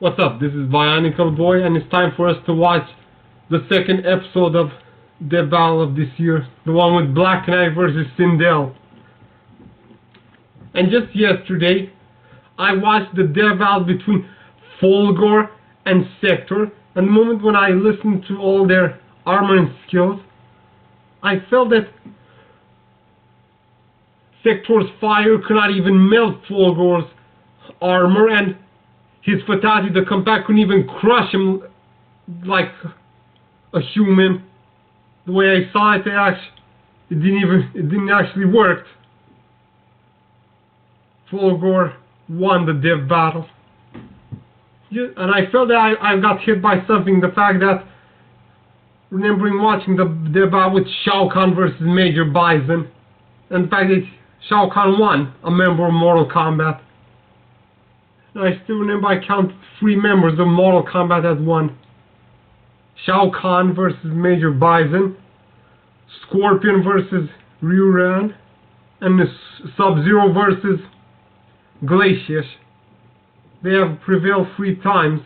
What's up? This is Bionicle Boy, and it's time for us to watch the second episode of Deathbattle of this year, the one with Black Canary versus Sindel. And just yesterday, I watched the Deathbattle between Fulgor and Sector, and the moment when I listened to all their armor and skills, I felt that Sector's fire could not even melt Fulgor's armor, and his fatality, the compact, couldn't even crush him like a human. The way I saw it, it didn't actually work. Fulgor won the death battle. Yeah, and I felt that I got hit by something. The fact that, remembering watching the death battle with Shao Kahn versus Major Bison, and the fact that Shao Kahn won a member of Mortal Kombat. And I still remember I counted 3 members of Mortal Kombat as one. Shao Kahn versus Major Bison, Scorpion versus Ryuran, and the Sub-Zero versus Glacius. They have prevailed 3 times.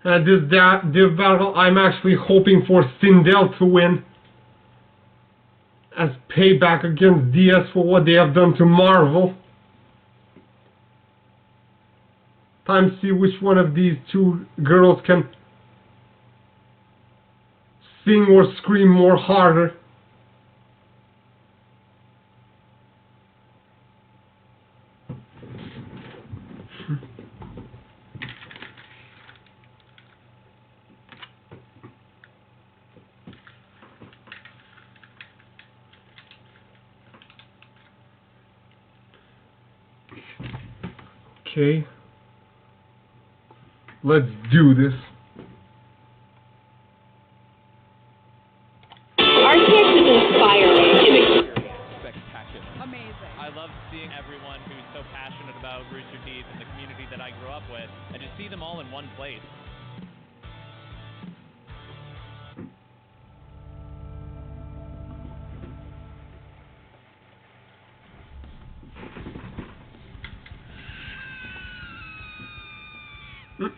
At this death battle, I'm actually hoping for Sindel to win, as payback against DS for what they have done to Marvel. Time to see which one of these 2 girls can sing or scream more harder. Okay, let's do this. Arceus is inspiring. Spectacular. Amazing. I love seeing everyone who's so passionate about Rooster Teeth and the community that I grew up with, and to see them all in one place.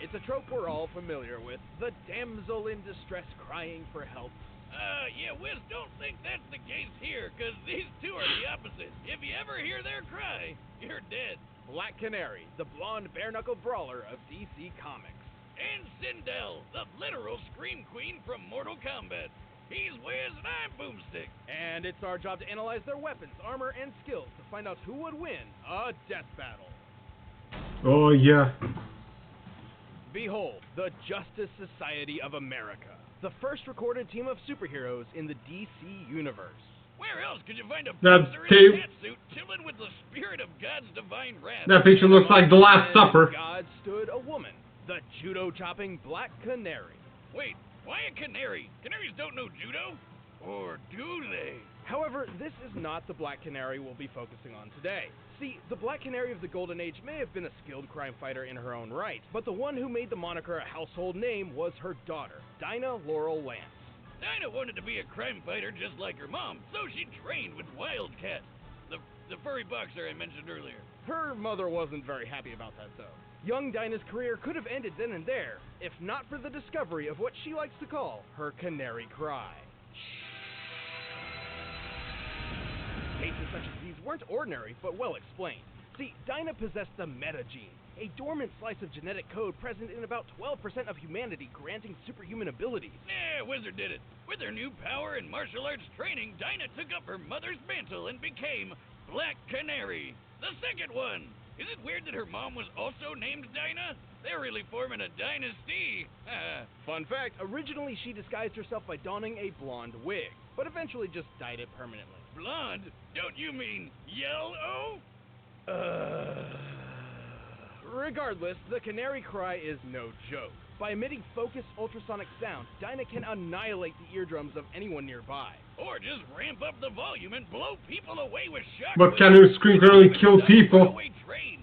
It's a trope we're all familiar with, the damsel in distress crying for help. Yeah, Wiz, don't think that's the case here, because these 2 are the opposite. If you ever hear their cry, you're dead. Black Canary, the blonde bare-knuckle brawler of DC Comics. And Sindel, the literal scream queen from Mortal Kombat. He's Wiz and I'm Boomstick. And it's our job to analyze their weapons, armor, and skills to find out who would win a death battle. Oh yeah. Behold, the Justice Society of America, the first recorded team of superheroes in the DC universe. Where else could you find a That boxer in a catsuit chilling with the spirit of God's divine wrath? That picture looks like The Last Supper. God stood a woman, the judo-chopping Black Canary. Wait, why a canary? Canaries don't know judo? Or do they? However, this is not the Black Canary we'll be focusing on today. See, the Black Canary of the Golden Age may have been a skilled crime fighter in her own right, but the one who made the moniker a household name was her daughter, Dinah Laurel Lance. Dinah wanted to be a crime fighter just like her mom, so she trained with Wildcat, the furry boxer I mentioned earlier. Her mother wasn't very happy about that, though. Young Dinah's career could have ended then and there, if not for the discovery of what she likes to call her canary cry. Cases such as these weren't ordinary, but well explained. See, Dinah possessed the meta gene, a dormant slice of genetic code present in about 12% of humanity, granting superhuman abilities. Yeah, Wizard did it. With her new power and martial arts training, Dinah took up her mother's mantle and became Black Canary, the second one. Is it weird that her mom was also named Dinah? They're really forming a dynasty. Fun fact, originally she disguised herself by donning a blonde wig, but eventually just dyed it permanently. Blonde? Don't you mean yellow? Regardless, the canary cry is no joke. By emitting focused ultrasonic sound, Dinah can annihilate the eardrums of anyone nearby. Or just ramp up the volume and blow people away with shock. But can her scream only kill people?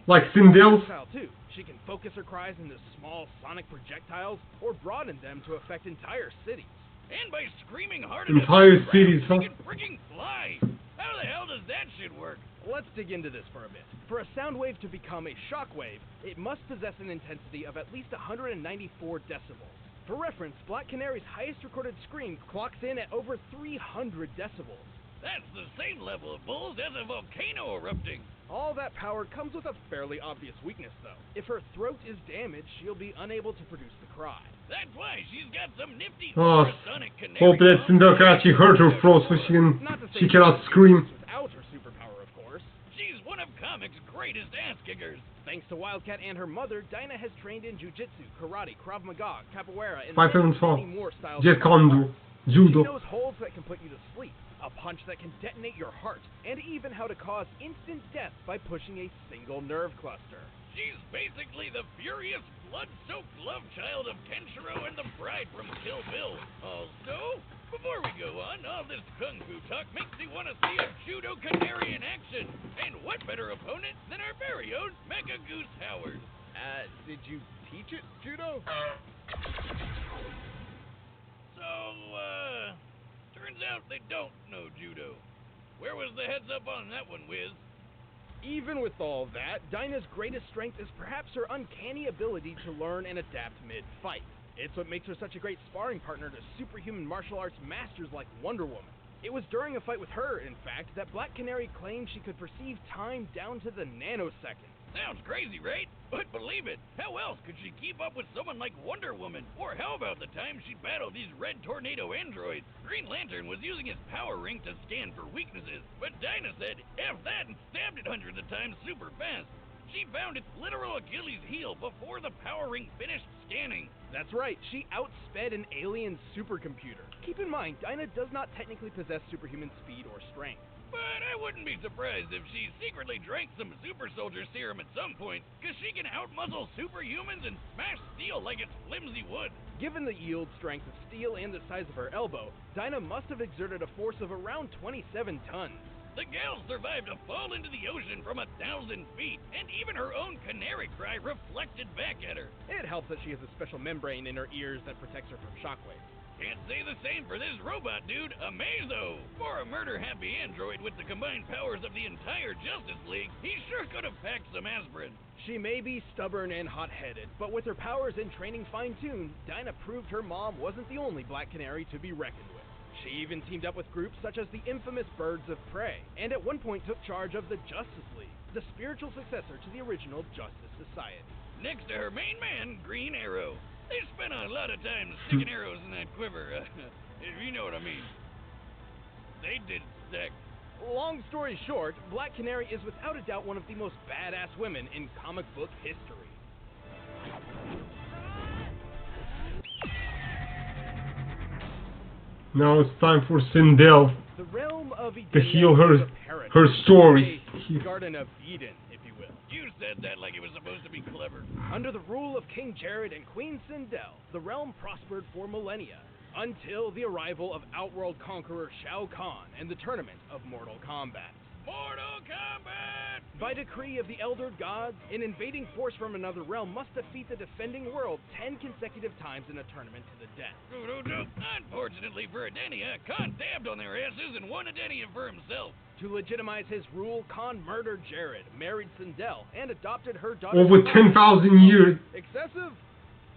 Like Sindel's? Too. She can focus her cries into small sonic projectiles or broaden them to affect entire cities. And by screaming hard Entire enough, cities, she huh? can freaking fly. How the hell does that shit work? Let's dig into this for a bit. For a sound wave to become a shockwave, it must possess an intensity of at least 194 decibels. For reference, Black Canary's highest recorded scream clocks in at over 300 decibels. That's the same level of bulls as a volcano erupting. All that power comes with a fairly obvious weakness, though. If her throat is damaged, she'll be unable to produce the cry. That's why she's got some nifty Oh, ultrasonic canary. hope that Sindel can actually hurt her throat so Not to say she cannot scream. without her superpower, of course. She's one of comics' greatest ass kickers. Thanks to Wildcat and her mother, Dinah has trained in jiu-jitsu, karate, Krav Maga, capoeira, and many more styles. Jet Kando, She Judo. knows holds that can put you to sleep, a punch that can detonate your heart, and even how to cause instant death by pushing a single nerve cluster. She's basically the furious, blood-soaked love child of Kenshiro and the bride from Kill Bill. Also, before we go on, all this kung fu talk makes me want to see a judo canary in action. And what better opponent than our very own Mecha Goose Howard? Did you teach it judo? So, turns out they don't know judo. Where was the heads up on that one, Wiz? Even with all that, Dinah's greatest strength is perhaps her uncanny ability to learn and adapt mid-fight. It's what makes her such a great sparring partner to superhuman martial arts masters like Wonder Woman. It was during a fight with her, in fact, that Black Canary claimed she could perceive time down to the nanosecond. Sounds crazy, right? But believe it, how else could she keep up with someone like Wonder Woman? Or how about the time she battled these red tornado androids? Green Lantern was using his power ring to scan for weaknesses, but Dinah said, F that, and stabbed it hundreds of times super fast. She found its literal Achilles heel before the power ring finished scanning. That's right, she outsped an alien supercomputer. Keep in mind, Dinah does not technically possess superhuman speed or strength. But I wouldn't be surprised if she secretly drank some super soldier serum at some point, cause she can outmuscle superhumans and smash steel like it's flimsy wood. Given the yield strength of steel and the size of her elbow, Dinah must have exerted a force of around 27 tons. The gal survived a fall into the ocean from 1,000 feet, and even her own canary cry reflected back at her. It helps that she has a special membrane in her ears that protects her from shockwaves. Can't say the same for this robot dude, Amazo. For a murder-happy android with the combined powers of the entire Justice League, he sure could have packed some aspirin. She may be stubborn and hot-headed, but with her powers and training fine-tuned, Dinah proved her mom wasn't the only Black Canary to be reckoned with. She even teamed up with groups such as the infamous Birds of Prey, and at one point took charge of the Justice League, the spiritual successor to the original Justice Society. Next to her main man, Green Arrow. They spent a lot of time sticking arrows in that quiver, if you know what I mean. They did sick. Long story short, Black Canary is without a doubt one of the most badass women in comic book history. Now it's time for Sindel The realm of to Edenia heal is a paradise, her story. a Garden of Eden, if you will. You said that like it was supposed to be clever. Under the rule of King Jared and Queen Sindel, the realm prospered for millennia, until the arrival of Outworld conqueror Shao Kahn and the tournament of Mortal Kombat. Mortal Kombat! By decree of the Elder Gods, an invading force from another realm must defeat the defending world 10 consecutive times in a tournament to the death. Unfortunately for Edenia, Khan dabbed on their asses and won Edenia for himself. To legitimize his rule, Khan murdered Jared, married Sindel, and adopted her daughter. Over 10,000 years, Excessive?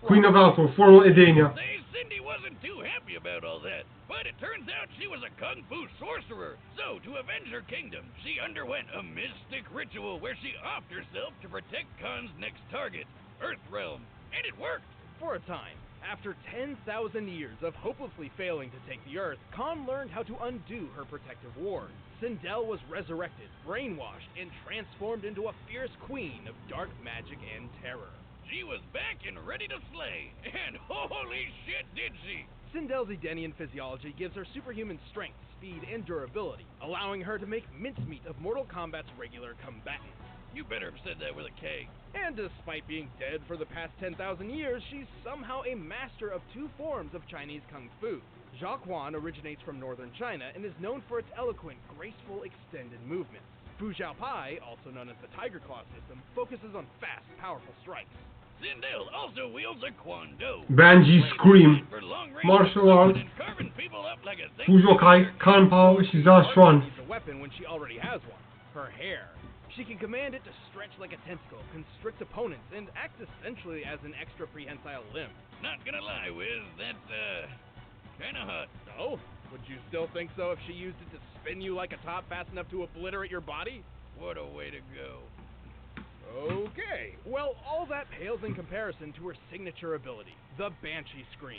Queen of Alpha, former Edenia. Say Cindy wasn't too happy about all that, but it turns out she was a kung fu sorcerer. So, to avenge her kingdom, she underwent a mystic ritual where she offed herself to protect Khan's next target, Earthrealm. And it worked! For a time. After 10,000 years of hopelessly failing to take the Earth, Khan learned how to undo her protective ward. Sindel was resurrected, brainwashed, and transformed into a fierce queen of dark magic and terror. She was back and ready to slay, and holy shit did she! Sindel's Edenian physiology gives her superhuman strength, speed, and durability, allowing her to make mincemeat of Mortal Kombat's regular combatants. You better have said that with a K. And despite being dead for the past 10,000 years, she's somehow a master of two forms of Chinese Kung Fu. Jiaquan originates from northern China and is known for its eloquent, graceful, extended movements. Fu Pai, also known as the Tiger Claw system, focuses on fast, powerful strikes. Sindel also wields a Kwando. Banji Scream. For long-range Martial arts. and carving people up like a thing. Fujokai, Kanpao, Shizashwan. Needs a weapon when she already has one. Her hair. She can command it to stretch like a tentacle, constrict opponents, and act essentially as an extra prehensile limb. Not gonna lie, Wiz, that's, kinda hot. So, would you still think so if she used it to spin you like a top fast enough to obliterate your body? What a way to go. Okay, well, all that pales in comparison to her signature ability, the Banshee Scream.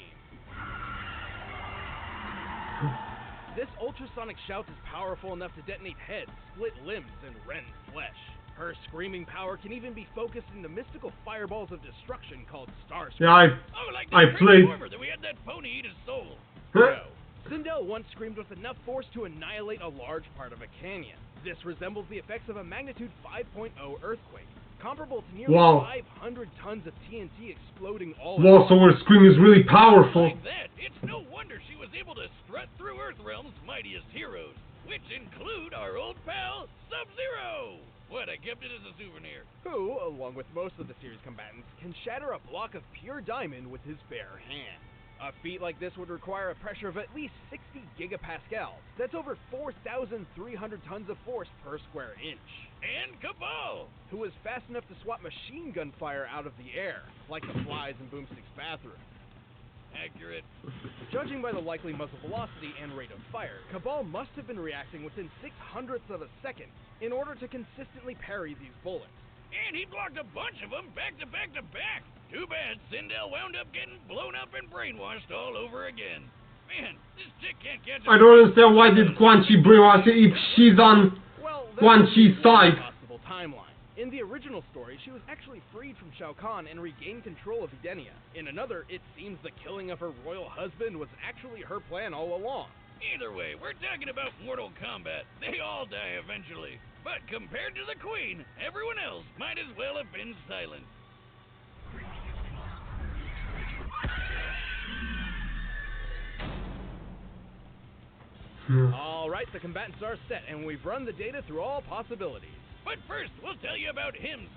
This ultrasonic shout is powerful enough to detonate heads, split limbs, and rend flesh. Her screaming power can even be focused into mystical fireballs of destruction called Star Scream. Yeah, Oh, like I that played. Transformer that we had that pony eat his soul. No. Sindel once screamed with enough force to annihilate a large part of a canyon. This resembles the effects of a magnitude 5.0 earthquake, comparable to nearly Wow. 500 tons of TNT exploding all Wow, so her scream is really powerful. Like that, it's no wonder she was able to strut through Earthrealm's mightiest heroes, which include our old pal, Sub-Zero! What, I kept it as a souvenir. who, along with most of the series combatants, can shatter a block of pure diamond with his bare hand. A feat like this would require a pressure of at least 60 gigapascals. That's over 4,300 tons of force per square inch. And Cabal! Who was fast enough to swat machine gun fire out of the air, like the flies in Boomstick's bathroom. Accurate. Judging by the likely muzzle velocity and rate of fire, Cabal must have been reacting within 600ths of a second in order to consistently parry these bullets. And he blocked a bunch of them back to back to back. Too bad Sindel wound up getting blown up and brainwashed all over again. Man, this chick can't catch I don't understand why did Quan Chi brainwash her if she's on Well, Quan that's Chi's one side. possible timeline. In the original story, she was actually freed from Shao Kahn and regained control of Edenia. In another, it seems the killing of her royal husband was actually her plan all along. Either way, we're talking about Mortal Kombat. They all die eventually. But compared to the Queen, everyone else might as well have been silent. Alright, the combatants are set, and we've run the data through all possibilities. But first, we'll tell you about hymns.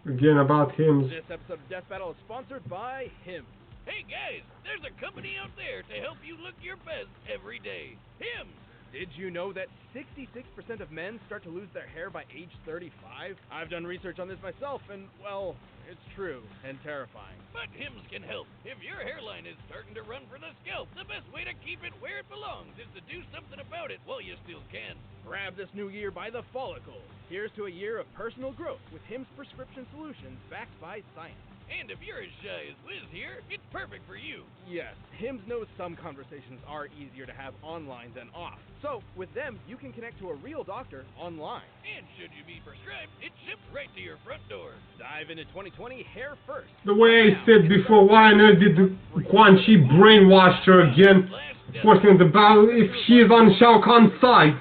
Again about hymns. This episode of Death Battle is sponsored by Hymns. Hey guys, there's a company out there to help you look your best every day. Hymns. Did you know that 66% of men start to lose their hair by age 35? I've done research on this myself, and, well, it's true and terrifying. But Hymns can help. If your hairline is starting to run for the scalp, the best way to keep it where it belongs is to do something about it while you still can. Grab this new year by the follicle. Here's to a year of personal growth with Hims prescription solutions backed by science. And if you're as shy as Wiz here, it's perfect for you. Yes, Hims knows some conversations are easier to have online than off. So, with them, you can connect to a real doctor online. And should you be prescribed, it's shipped right to your front door. Dive into 2020 hair first. The way I said before, why on earth did Quan Chi brainwash her again, forcing her to battle if she is on Shao Kahn's side?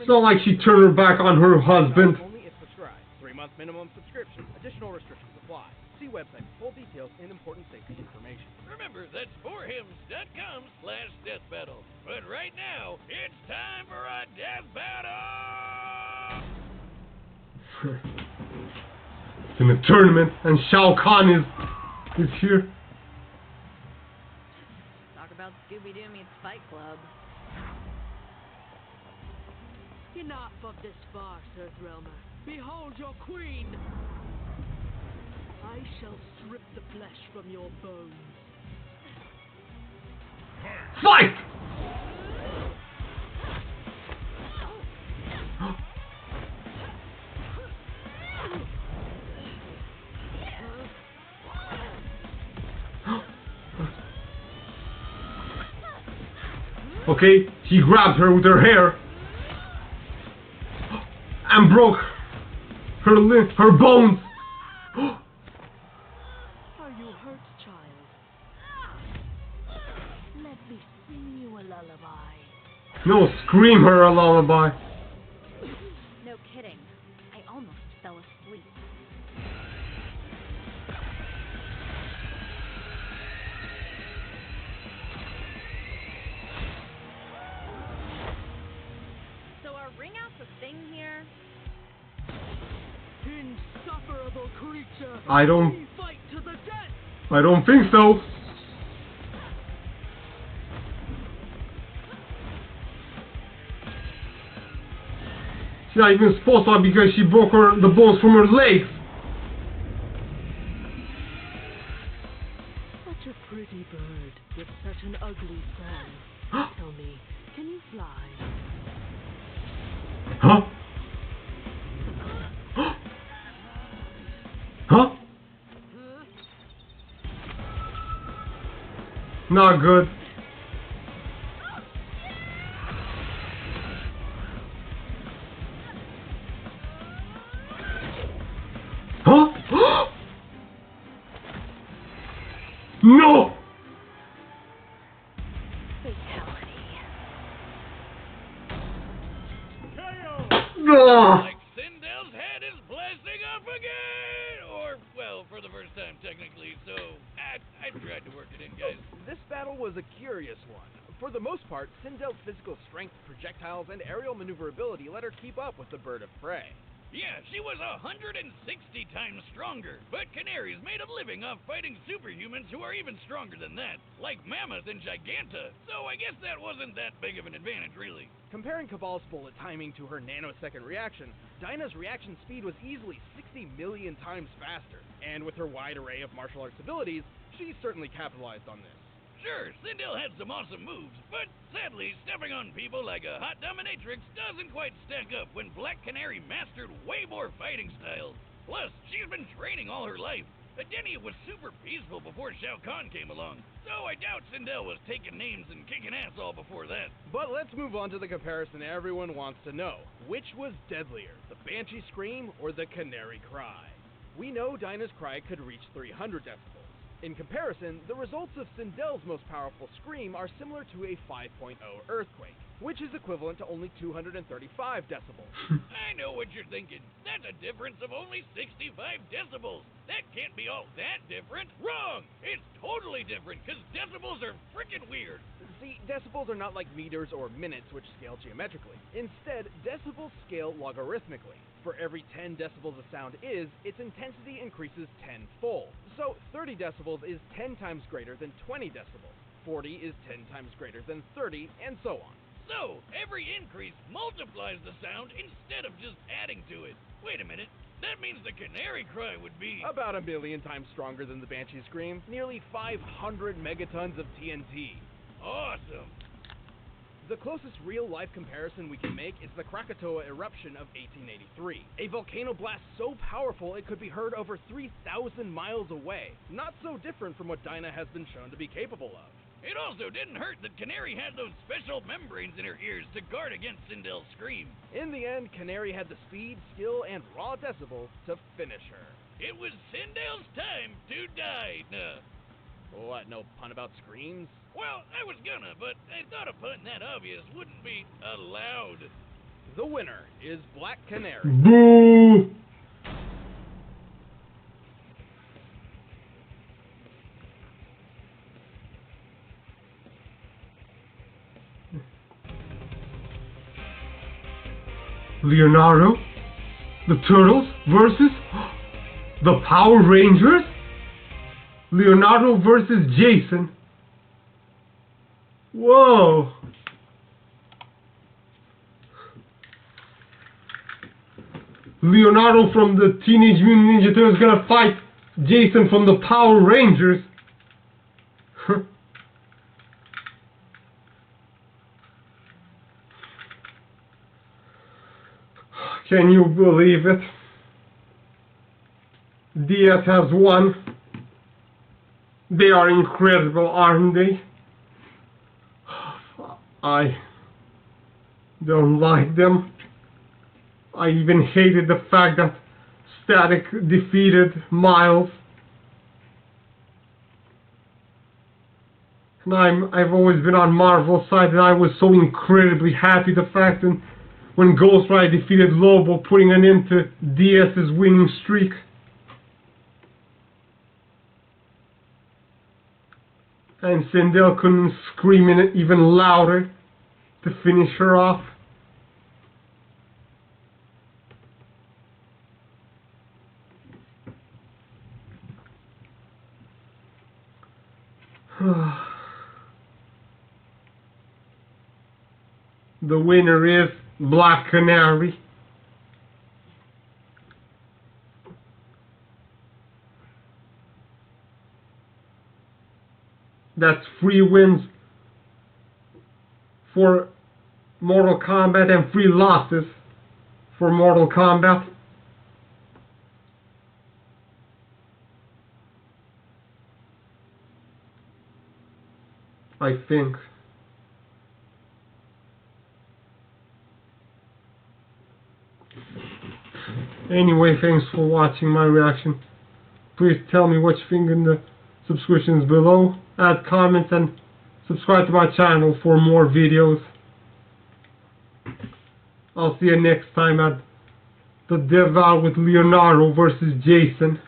It's not like she turned her back on her husband. Only if prescribed. 3-month minimum subscription. Additional restrictions apply. See website for full details and important safety information. Remember, that's forhims.com/deathbattle. But right now, it's time for a death battle! It's in a tournament, and Shao Kahn is here. Talk about Scooby-Doo meets Fight Club. Enough of this farce, Earthrealmer. Behold your queen! I shall strip the flesh from your bones. Fight! Okay, he grabbed her with her hair and broke her bones. Are you hurt, child? Let me sing you a lullaby. No, scream her a lullaby. No kidding. I almost fell asleep. So are ring outs a thing here? Insufferable! horrible creature. I don't- We fight to the death. I don't think so. She's not even supposed to because she broke the bones from her legs. Such a pretty bird with such an ugly song. Tell me, can you fly? Huh? Huh? Not good. Huh? No! Ah! Like Sindel's head is blasting up again! Or, well, for the first time technically, so I tried to work it in, guys. This battle was a curious one. For the most part, Sindel's physical strength, projectiles, and aerial maneuverability let her keep up with the bird of prey. Yeah, she was 160 times stronger, but Canary's made a living off fighting superhumans who are even stronger than that, like Mammoth and Giganta, so I guess that wasn't that big of an advantage, really. Comparing Cabal's bullet timing to her nanosecond reaction, Dinah's reaction speed was easily 60 million times faster, and with her wide array of martial arts abilities, she certainly capitalized on this. Sure, Sindel had some awesome moves, but sadly, stepping on people like a hot dominatrix doesn't quite stack up when Black Canary mastered way more fighting styles. Plus, she's been training all her life. Adenia was super peaceful before Shao Kahn came along, so I doubt Sindel was taking names and kicking ass all before that. But let's move on to the comparison everyone wants to know. Which was deadlier, the Banshee Scream or the Canary Cry? We know Dinah's cry could reach 300 decibels. In comparison, the results of Sindel's most powerful scream are similar to a 5.0 earthquake, which is equivalent to only 235 decibels. I know what you're thinking. That's a difference of only 65 decibels. That can't be all that different. Wrong! It's totally different, because decibels are freaking weird. See, decibels are not like meters or minutes, which scale geometrically. Instead, decibels scale logarithmically. For every 10 decibels a sound is, its intensity increases tenfold. So 30 decibels is 10 times greater than 20 decibels. 40 is 10 times greater than 30, and so on. So, every increase multiplies the sound instead of just adding to it. Wait a minute, that means the Canary Cry would be... About 1 million times stronger than the Banshee Scream, nearly 500 megatons of TNT. Awesome! The closest real-life comparison we can make is the Krakatoa eruption of 1883. A volcano blast so powerful it could be heard over 3,000 miles away. Not so different from what Dinah has been shown to be capable of. It also didn't hurt that Canary had those special membranes in her ears to guard against Sindel's scream. In the end, Canary had the speed, skill, and raw decibels to finish her. It was Sindel's time to die. What, no pun about screams? Well, I was gonna, but I thought a pun that obvious wouldn't be allowed. The winner is Black Canary. Boo! Leonardo, the Turtles versus the Power Rangers? Leonardo versus Jason. Whoa. Leonardo from the Teenage Mutant Ninja Turtles is gonna fight Jason from the Power Rangers. Can you believe it? Diaz has won. They are incredible, aren't they? I don't like them. I even hated the fact that Static defeated Miles. And I've always been on Marvel's side, and I was so incredibly happy the fact that when Ghost Rider defeated Lobo, putting an end to Diaz's winning streak. And Sindel couldn't scream in it even louder to finish her off. The winner is Black Canary. That's 3 wins for Mortal Kombat and 3 losses for Mortal Kombat. I think. Anyway, thanks for watching my reaction. Please tell me what you think in the subscriptions below. Add comments and subscribe to my channel for more videos. I'll see you next time at the Deathbattle with Leonardo versus Jason.